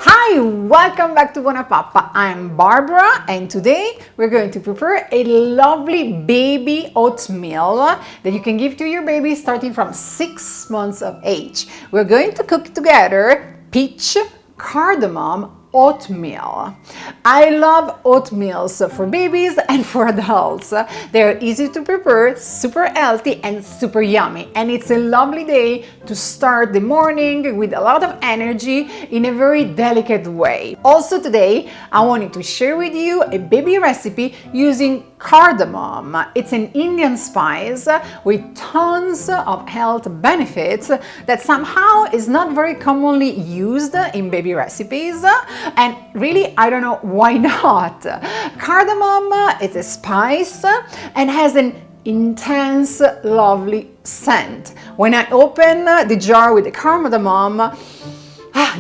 Hi, welcome back to BUONAPAPPA. I'm Barbara and today we're going to prepare a lovely baby oatmeal that you can give to your baby starting from 6 months of age. We're going to cook together peach cardamom oatmeal. I love oatmeals for babies and for adults. They're easy to prepare, super healthy and super yummy, and it's a lovely day to start the morning with a lot of energy in a very delicate way. Also today I wanted to share with you a baby recipe using cardamom. It's an Indian spice with tons of health benefits that somehow is not very commonly used in baby recipes, and really I don't know why not. Cardamom is a spice and has an intense, lovely scent. When I open the jar with the cardamom,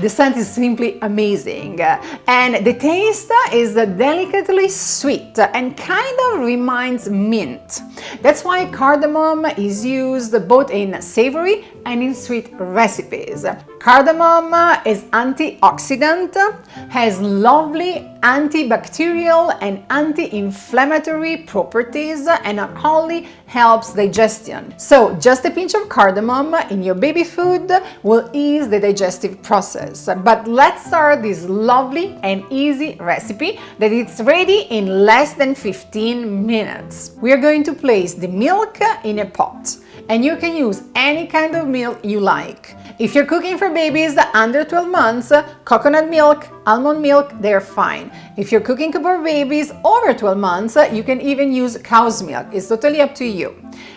the scent is simply amazing, and the taste is delicately sweet and kind of reminds mint. That's why cardamom is used both in savory and in sweet recipes. Cardamom is antioxidant, has lovely antibacterial and anti-inflammatory properties, and not only helps digestion. So just a pinch of cardamom in your baby food will ease the digestive process. But let's start this lovely and easy recipe that is ready in less than 15 minutes. We are going to place the milk in a pot, and you can use any kind of milk you like. If you're cooking for babies under 12 months, coconut milk, almond milk, they're fine. If you're cooking for babies over 12 months, you can even use cow's milk. It's totally up to you.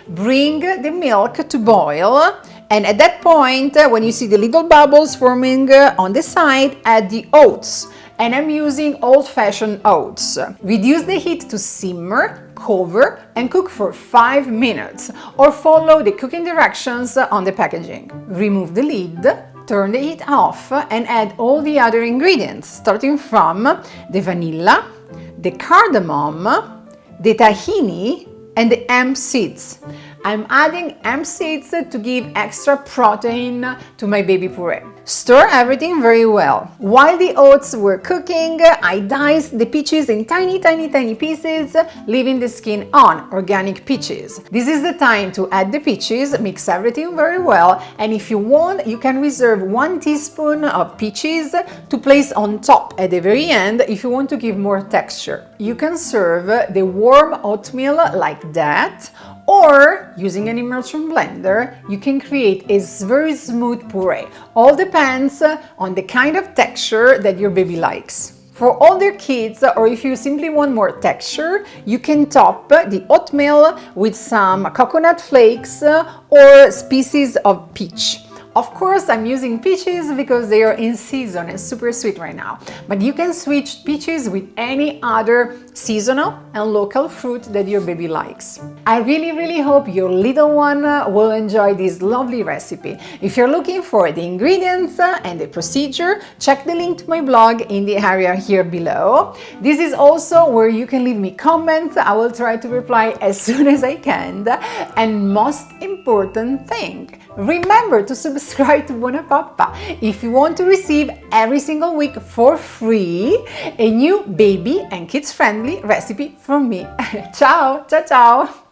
Bring the milk to boil, and at that point, when you see the little bubbles forming on the side, add the oats. And I'm using old-fashioned oats. Reduce the heat to simmer, cover, and cook for 5 minutes, or follow the cooking directions on the packaging. Remove the lid, turn the heat off, and add all the other ingredients, starting from the vanilla, the cardamom, the tahini, and the hemp seeds. I'm adding hemp seeds to give extra protein to my baby puree. Stir everything very well. While the oats were cooking, I diced the peaches in tiny pieces, leaving the skin on, organic peaches. This is the time to add the peaches, mix everything very well, and if you want, you can reserve 1 teaspoon of peaches to place on top at the very end if you want to give more texture. You can serve the warm oatmeal like that, or using an immersion blender, you can create a very smooth puree. All depends on the kind of texture that your baby likes. For older kids, or if you simply want more texture, you can top the oatmeal with some coconut flakes or pieces of peach. Of course, I'm using peaches because they are in season and super sweet right now. But you can switch peaches with any other seasonal and local fruit that your baby likes. I really hope your little one will enjoy this lovely recipe. If you're looking for the ingredients and the procedure, check the link to my blog in the area here below. This is also where you can leave me comments. I will try to reply as soon as I can. And most important thing, remember to subscribe to BUONAPAPPA if you want to receive every single week for free a new baby and kids friendly recipe from me. Ciao, ciao, ciao!